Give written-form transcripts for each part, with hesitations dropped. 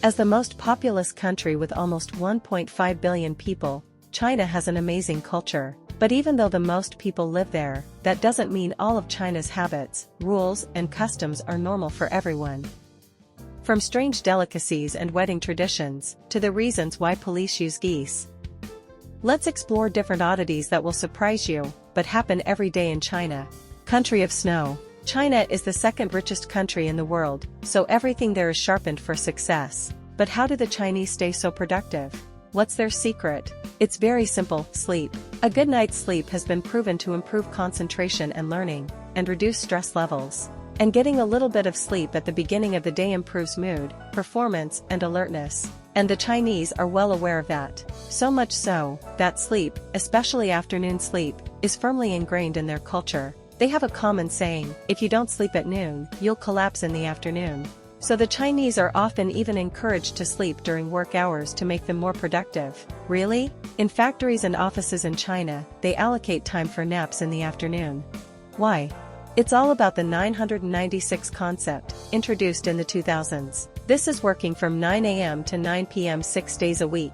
As the most populous country with almost 1.5 billion people, China has an amazing culture. But even though the most people live there, that doesn't mean all of China's habits, rules, and customs are normal for everyone. From strange delicacies and wedding traditions, to the reasons why police use geese. Let's explore different oddities that will surprise you, but happen every day in China. Country of snow. China is the second richest country in the world, so everything there is sharpened for success. But how do the Chinese stay so productive? What's their secret? It's very simple: sleep. A good night's sleep has been proven to improve concentration and learning, and reduce stress levels. And getting a little bit of sleep at the beginning of the day improves mood, performance, and alertness. And the Chinese are well aware of that. So much so, that sleep, especially afternoon sleep, is firmly ingrained in their culture. They have a common saying: if you don't sleep at noon, you'll collapse in the afternoon. So the Chinese are often even encouraged to sleep during work hours to make them more productive. Really? In factories and offices in China, they allocate time for naps in the afternoon. Why? It's all about the 996 concept, introduced in the 2000s. This is working from 9 a.m. to 9 p.m. 6 days a week.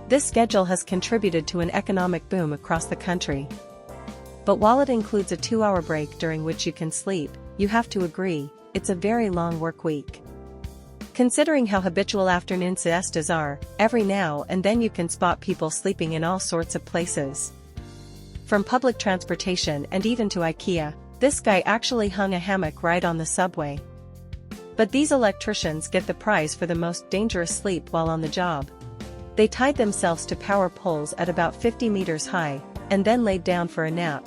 This schedule has contributed to an economic boom across the country. But while it includes a 2-hour break during which you can sleep, you have to agree, it's a very long work week. Considering how habitual afternoon siestas are, every now and then you can spot people sleeping in all sorts of places. From public transportation and even to IKEA, this guy actually hung a hammock right on the subway. But these electricians get the prize for the most dangerous sleep while on the job. They tied themselves to power poles at about 50 meters high, and then laid down for a nap.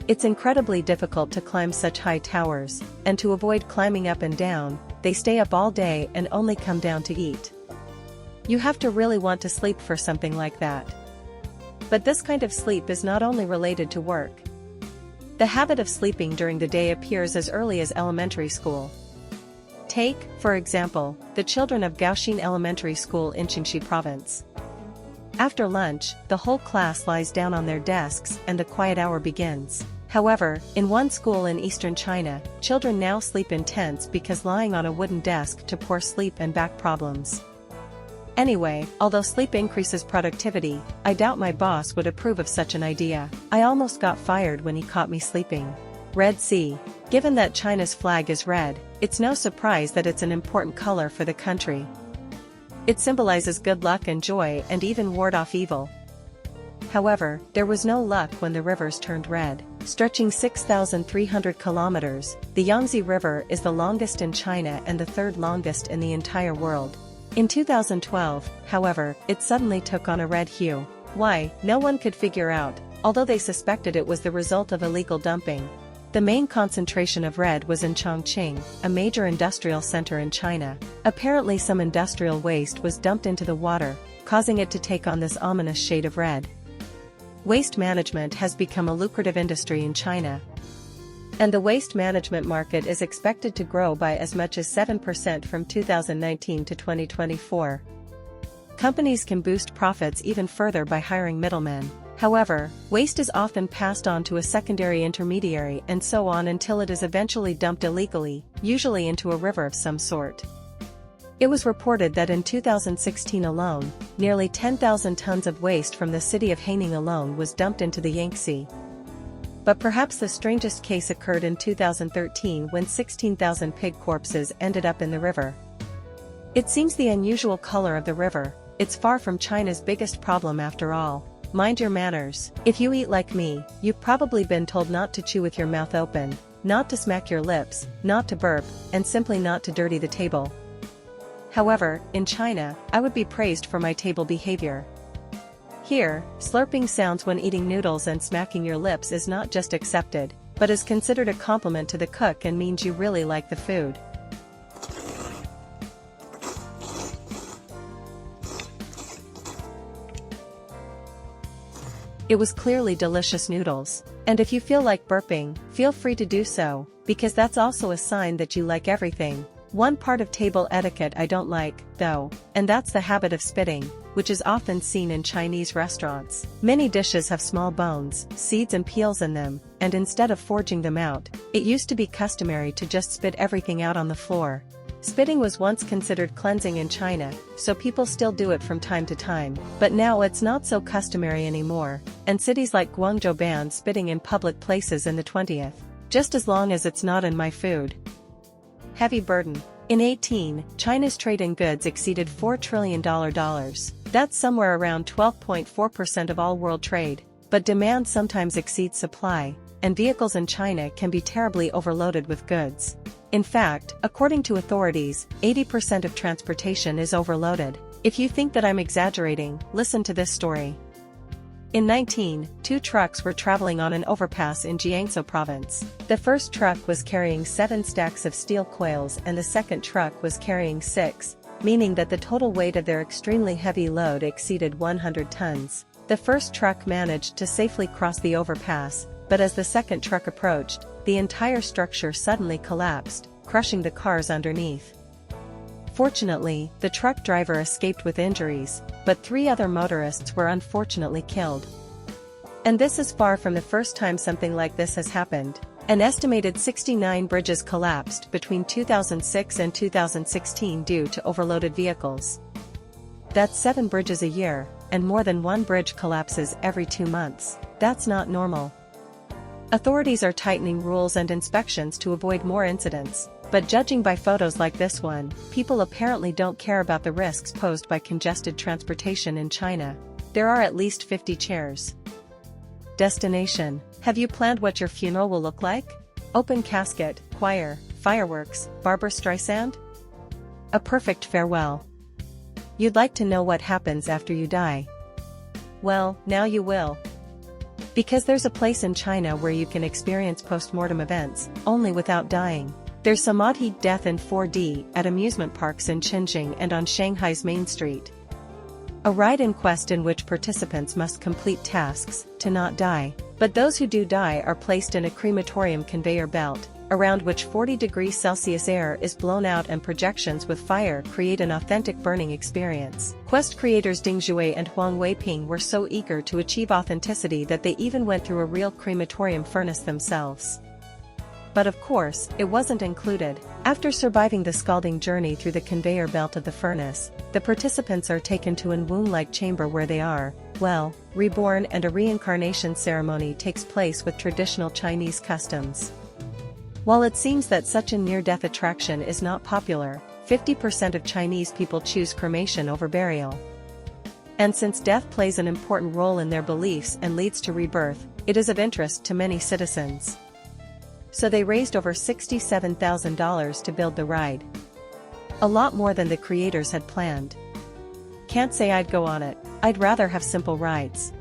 It's incredibly difficult to climb such high towers, and to avoid climbing up and down, they stay up all day and only come down to eat. You have to really want to sleep for something like that. But this kind of sleep is not only related to work. The habit of sleeping during the day appears as early as elementary school. Take, for example, the children of Gaoxin Elementary School in Qingxi Province. After lunch, the whole class lies down on their desks and the quiet hour begins. However, in one school in eastern China, children now sleep in tents because lying on a wooden desk to poor sleep and back problems. Anyway, although sleep increases productivity, I doubt my boss would approve of such an idea. I almost got fired when he caught me sleeping. Red Sea. Given that China's flag is red, it's no surprise that it's an important color for the country. It symbolizes good luck and joy and even ward off evil. However, there was no luck when the rivers turned red. Stretching 6,300 kilometers, the Yangtze River is the longest in China and the third longest in the entire world. In 2012, however, it suddenly took on a red hue. Why, no one could figure out, although they suspected it was the result of illegal dumping. The main concentration of red was in Chongqing, a major industrial center in China. Apparently some industrial waste was dumped into the water, causing it to take on this ominous shade of red. Waste management has become a lucrative industry in China. And the waste management market is expected to grow by as much as 7% from 2019 to 2024. Companies can boost profits even further by hiring middlemen. However, waste is often passed on to a secondary intermediary and so on until it is eventually dumped illegally, usually into a river of some sort. It was reported that in 2016 alone, nearly 10,000 tons of waste from the city of Haining alone was dumped into the Yangtze. But perhaps the strangest case occurred in 2013 when 16,000 pig corpses ended up in the river. It seems the unusual color of the river, it's far from China's biggest problem after all. Mind your manners. If you eat like me, you've probably been told not to chew with your mouth open, not to smack your lips, not to burp, and simply not to dirty the table. However, in China, I would be praised for my table behavior. Here, slurping sounds when eating noodles and smacking your lips is not just accepted, but is considered a compliment to the cook and means you really like the food. It was clearly delicious noodles. And if you feel like burping, feel free to do so, because that's also a sign that you like everything. One part of table etiquette I don't like, though, and that's the habit of spitting, which is often seen in Chinese restaurants. Many dishes have small bones, seeds and peels in them, and instead of forging them out, it used to be customary to just spit everything out on the floor. Spitting was once considered cleansing in China, so people still do it from time to time, but now it's not so customary anymore, and cities like Guangzhou banned spitting in public places in the 20th. Just as long as it's not in my food. Heavy burden. In 2018, China's trade in goods exceeded $4 trillion. That's somewhere around 12.4% of all world trade, but demand sometimes exceeds supply, and vehicles in China can be terribly overloaded with goods. In fact, according to authorities, 80% of transportation is overloaded. If you think that I'm exaggerating, listen to this story. In 2019, two trucks were traveling on an overpass in Jiangsu province. The first truck was carrying 7 stacks of steel coils and the second truck was carrying 6, meaning that the total weight of their extremely heavy load exceeded 100 tons. The first truck managed to safely cross the overpass, but as the second truck approached, the entire structure suddenly collapsed, crushing the cars underneath. Fortunately, the truck driver escaped with injuries, but 3 other motorists were unfortunately killed. And this is far from the first time something like this has happened. An estimated 69 bridges collapsed between 2006 and 2016 due to overloaded vehicles. That's 7 bridges a year, and more than 1 bridge collapses every 2 months. That's not normal. Authorities are tightening rules and inspections to avoid more incidents, but judging by photos like this one, people apparently don't care about the risks posed by congested transportation in China. There are at least 50 chairs. Destination. Have you planned what your funeral will look like? Open casket, choir, fireworks, Barbra Streisand? A perfect farewell. You'd like to know what happens after you die? Well, now you will. Because there's a place in China where you can experience post-mortem events, only without dying. There's Samadhi death in 4D at amusement parks in Qingjing and on Shanghai's Main Street. A ride-in quest in which participants must complete tasks to not die. But those who do die are placed in a crematorium conveyor belt, around which 40 degrees Celsius air is blown out and projections with fire create an authentic burning experience. Quest creators Ding Zhui and Huang Weiping were so eager to achieve authenticity that they even went through a real crematorium furnace themselves. But of course, it wasn't included. After surviving the scalding journey through the conveyor belt of the furnace, the participants are taken to an womb-like chamber where they are, well, reborn, and a reincarnation ceremony takes place with traditional Chinese customs. While it seems that such a near-death attraction is not popular, 50% of Chinese people choose cremation over burial. And since death plays an important role in their beliefs and leads to rebirth, it is of interest to many citizens. So they raised over $67,000 to build the ride. A lot more than the creators had planned. Can't say I'd go on it. I'd rather have simple rides.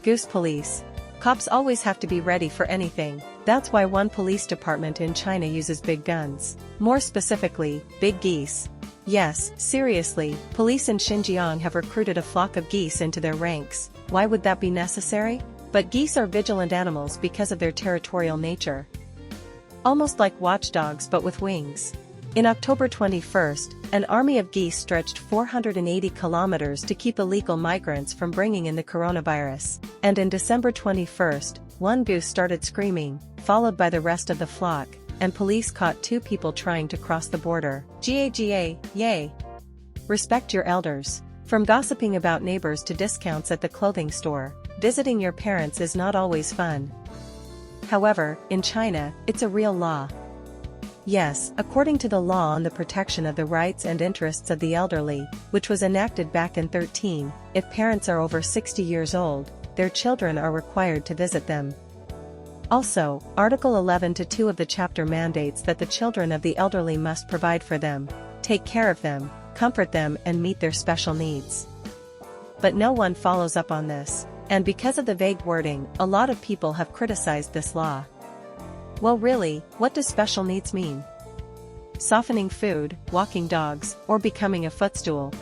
Goose police. Cops always have to be ready for anything. That's why one police department in China uses big guns. More specifically, big geese. Yes, seriously, police in Xinjiang have recruited a flock of geese into their ranks. Why would that be necessary? But geese are vigilant animals because of their territorial nature. Almost like watchdogs but with wings. In October 21st, an army of geese stretched 480 kilometers to keep illegal migrants from bringing in the coronavirus. And in December 21st, one goose started screaming, followed by the rest of the flock, and police caught 2 people trying to cross the border. GA, yay! Respect your elders. From gossiping about neighbors to discounts at the clothing store, visiting your parents is not always fun. However, in China, it's a real law. Yes, according to the law on the protection of the rights and interests of the elderly, which was enacted back in 2013, if parents are over 60 years old, their children are required to visit them. Also, Article 11-2 of the chapter mandates that the children of the elderly must provide for them, take care of them, comfort them and meet their special needs. But no one follows up on this, and because of the vague wording, a lot of people have criticized this law. Well really, what does special needs mean? Softening food, walking dogs, or becoming a footstool?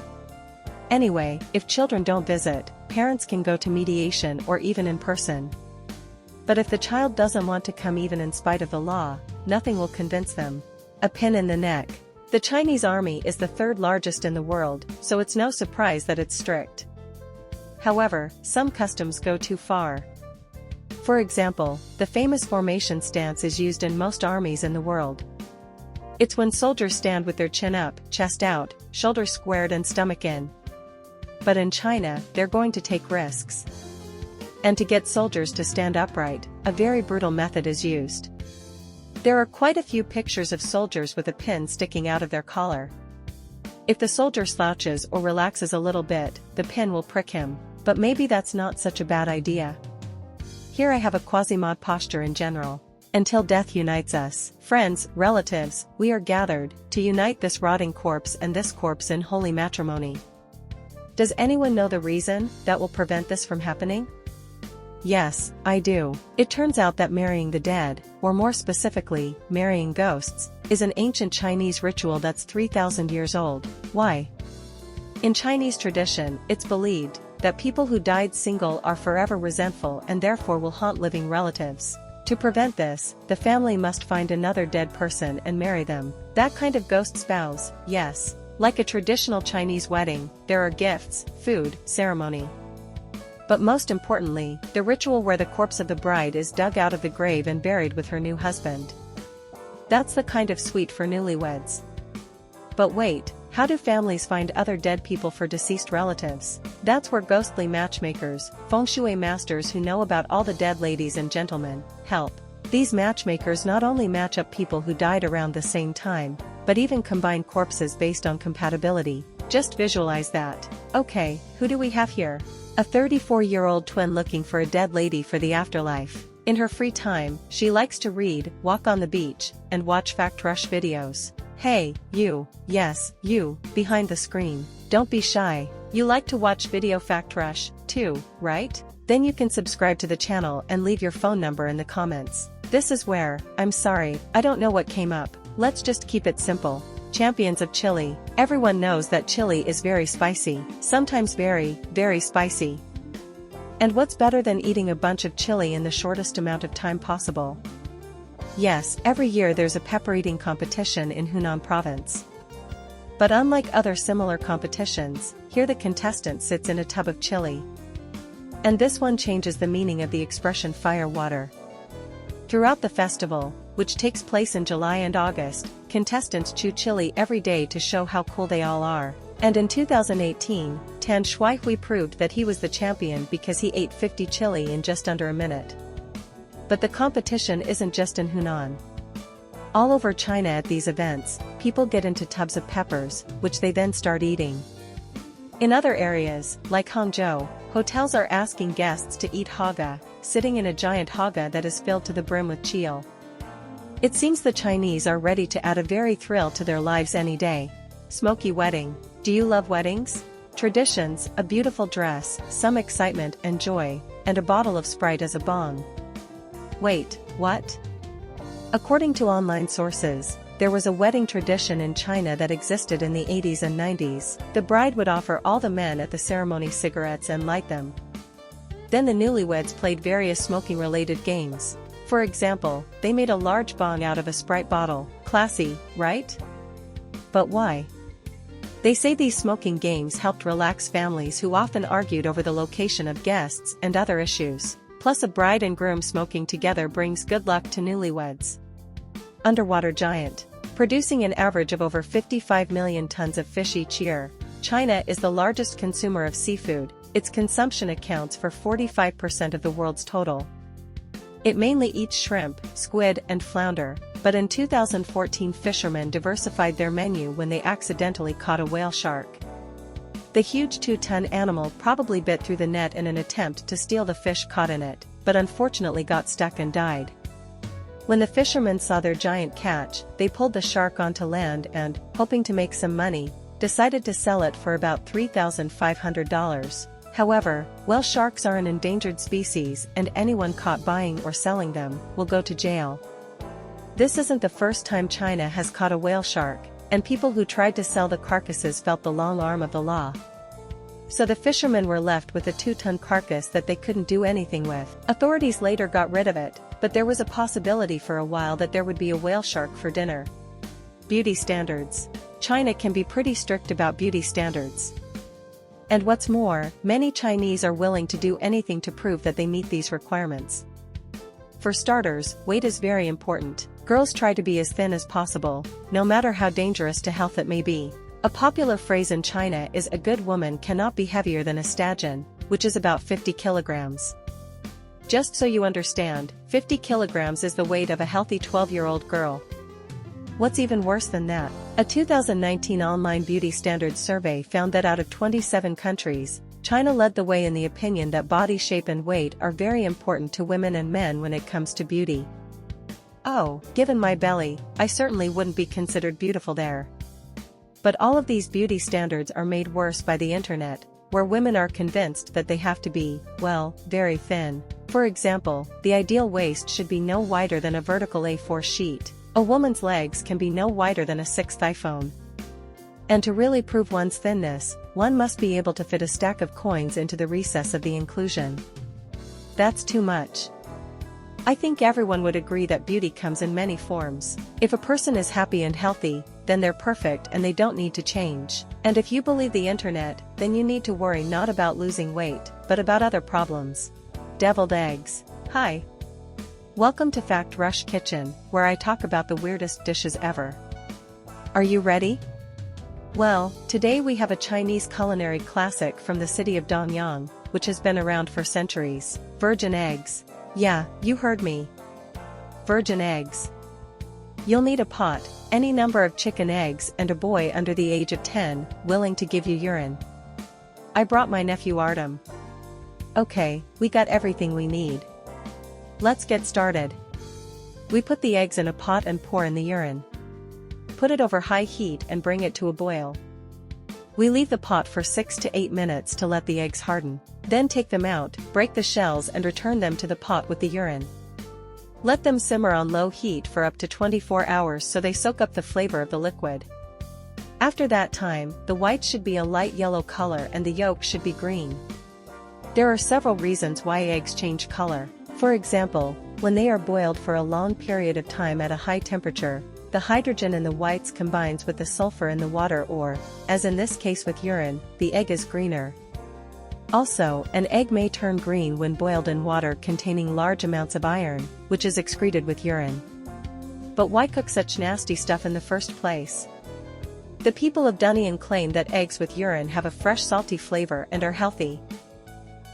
Anyway, if children don't visit, parents can go to mediation or even in person. But if the child doesn't want to come even in spite of the law, nothing will convince them. A pin in the neck. The Chinese army is the 3rd largest in the world, so it's no surprise that it's strict. However, some customs go too far. For example, the famous formation stance is used in most armies in the world. It's when soldiers stand with their chin up, chest out, shoulders squared and stomach in. But in China, they're going to take risks. And to get soldiers to stand upright, a very brutal method is used. There are quite a few pictures of soldiers with a pin sticking out of their collar. If the soldier slouches or relaxes a little bit, the pin will prick him, but maybe that's not such a bad idea. Here I have a Quasimodo posture in general. Until death unites us, friends, relatives, we are gathered, to unite this rotting corpse and this corpse in holy matrimony. Does anyone know the reason that will prevent this from happening? Yes, I do. It turns out that marrying the dead, or more specifically, marrying ghosts, is an ancient Chinese ritual that's 3,000 years old. Why? In Chinese tradition, it's believed that people who died single are forever resentful and therefore will haunt living relatives. To prevent this, the family must find another dead person and marry them. That kind of ghost spouse, yes. Like a traditional Chinese wedding, there are gifts, food, ceremony. But most importantly, the ritual where the corpse of the bride is dug out of the grave and buried with her new husband. That's the kind of sweet for newlyweds. But wait, how do families find other dead people for deceased relatives? That's where ghostly matchmakers, feng shui masters who know about all the dead ladies and gentlemen, help. These matchmakers not only match up people who died around the same time, but even combine corpses based on compatibility. Just visualize that. Okay, who do we have here? A 34-year-old twin looking for a dead lady for the afterlife. In her free time, she likes to read, walk on the beach, and watch Fact Rush videos. Hey, you, yes, you, behind the screen, don't be shy. You like to watch Video Fact Rush, too, right? Then you can subscribe to the channel and leave your phone number in the comments. This is where, I'm sorry, I don't know what came up. Let's just keep it simple. Champions of chili. Everyone knows that chili is very spicy, sometimes very, very spicy. And what's better than eating a bunch of chili in the shortest amount of time possible? Yes, every year there's a pepper eating competition in Hunan province. But unlike other similar competitions, here the contestant sits in a tub of chili. And this one changes the meaning of the expression fire water. Throughout the festival, which takes place in July and August, contestants chew chili every day to show how cool they all are. And in 2018, Tan Shuihui proved that he was the champion because he ate 50 chili in just under a minute. But the competition isn't just in Hunan. All over China at these events, people get into tubs of peppers, which they then start eating. In other areas, like Hangzhou, hotels are asking guests to eat haga, sitting in a giant haga that is filled to the brim with chili. It seems the Chinese are ready to add a very thrill to their lives any day. Smoky wedding. Do you love weddings? Traditions, a beautiful dress, some excitement and joy, and a bottle of Sprite as a bong. Wait, what? According to online sources, there was a wedding tradition in China that existed in the 80s and 90s. The bride would offer all the men at the ceremony cigarettes and light them. Then the newlyweds played various smoking-related games. For example, they made a large bong out of a Sprite bottle. Classy, right? But why? They say these smoking games helped relax families who often argued over the location of guests and other issues. Plus, a bride and groom smoking together brings good luck to newlyweds. Underwater giant. Producing an average of over 55 million tons of fish each year, China is the largest consumer of seafood. Its consumption accounts for 45% of the world's total. It mainly eats shrimp, squid, and flounder, but in 2014 fishermen diversified their menu when they accidentally caught a whale shark. The huge 2-ton animal probably bit through the net in an attempt to steal the fish caught in it, but unfortunately got stuck and died. When the fishermen saw their giant catch, they pulled the shark onto land and, hoping to make some money, decided to sell it for about $3,500. However, whale sharks are an endangered species and anyone caught buying or selling them will go to jail. This isn't the first time China has caught a whale shark, and people who tried to sell the carcasses felt the long arm of the law. So the fishermen were left with a 2-ton carcass that they couldn't do anything with. Authorities later got rid of it, but there was a possibility for a while that there would be a whale shark for dinner. Beauty standards. China can be pretty strict about beauty standards. And what's more, many Chinese are willing to do anything to prove that they meet these requirements. For starters, weight is very important. Girls try to be as thin as possible, no matter how dangerous to health it may be. A popular phrase in China is a good woman cannot be heavier than a stallion, which is about 50 kilograms. Just so you understand, 50 kilograms is the weight of a healthy 12-year-old girl. What's even worse than that? A 2019 online beauty standards survey found that out of 27 countries, China led the way in the opinion that body shape and weight are very important to women and men when it comes to beauty. Oh, given my belly, I certainly wouldn't be considered beautiful there. But all of these beauty standards are made worse by the internet, where women are convinced that they have to be, well, very thin. For example, the ideal waist should be no wider than a vertical A4 sheet. A woman's legs can be no wider than a 6th iPhone. And to really prove one's thinness, one must be able to fit a stack of coins into the recess of the inclusion. That's too much. I think everyone would agree that beauty comes in many forms. If a person is happy and healthy, then they're perfect and they don't need to change. And if you believe the internet, then you need to worry not about losing weight, but about other problems. Deviled eggs. Hi. Welcome to Fact Rush Kitchen, where I talk about the weirdest dishes ever. Are you ready? Well, today we have a Chinese culinary classic from the city of Danyang, which has been around for centuries. Virgin eggs. Yeah, you heard me. Virgin eggs. You'll need a pot, any number of chicken eggs and a boy under the age of 10, willing to give you urine. I brought my nephew Artem. Okay, we got everything we need. Let's get started. We put the eggs in a pot and pour in the urine. Put it over high heat and bring it to a boil. We leave the pot for 6 to 8 minutes to let the eggs harden. Then take them out, break the shells and return them to the pot with the urine. Let them simmer on low heat for up to 24 hours so they soak up the flavor of the liquid. After that time, the white should be a light yellow color and the yolk should be green. There are several reasons why eggs change color. For example, when they are boiled for a long period of time at a high temperature, the hydrogen in the whites combines with the sulfur in the water or, as in this case with urine, the egg is greener. Also, an egg may turn green when boiled in water containing large amounts of iron, which is excreted with urine. But why cook such nasty stuff in the first place? The people of Danyang claim that eggs with urine have a fresh salty flavor and are healthy.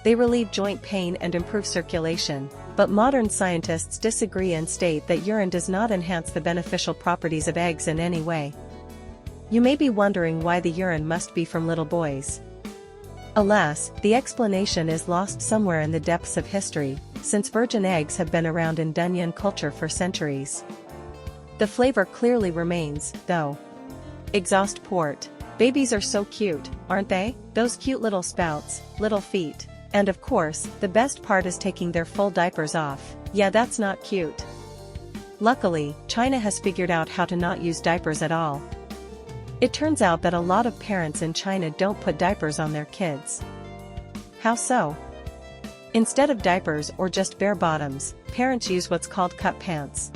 They relieve joint pain and improve circulation, but modern scientists disagree and state that urine does not enhance the beneficial properties of eggs in any way. You may be wondering why the urine must be from little boys. Alas, the explanation is lost somewhere in the depths of history, since virgin eggs have been around in Danyang culture for centuries. The flavor clearly remains, though. Exhaust port. Babies are so cute, aren't they? Those cute little spouts, little feet. And of course, the best part is taking their full diapers off. Yeah, that's not cute. Luckily, China has figured out how to not use diapers at all. It turns out that a lot of parents in China don't put diapers on their kids. How so? Instead of diapers or just bare bottoms, parents use what's called cup pants.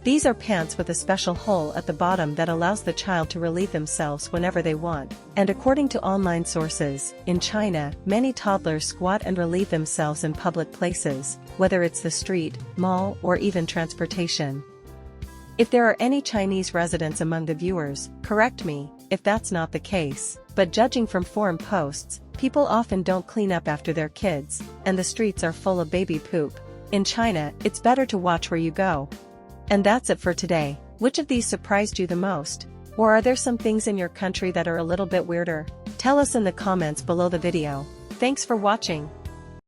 These are pants with a special hole at the bottom that allows the child to relieve themselves whenever they want. And according to online sources, in China, many toddlers squat and relieve themselves in public places, whether it's the street, mall, or even transportation. If there are any Chinese residents among the viewers, correct me if that's not the case, but judging from forum posts, people often don't clean up after their kids, and the streets are full of baby poop. In China, it's better to watch where you go. And that's it for today. Which of these surprised you the most? Or are there some things in your country that are a little bit weirder? Tell us in the comments below the video. Thanks for watching.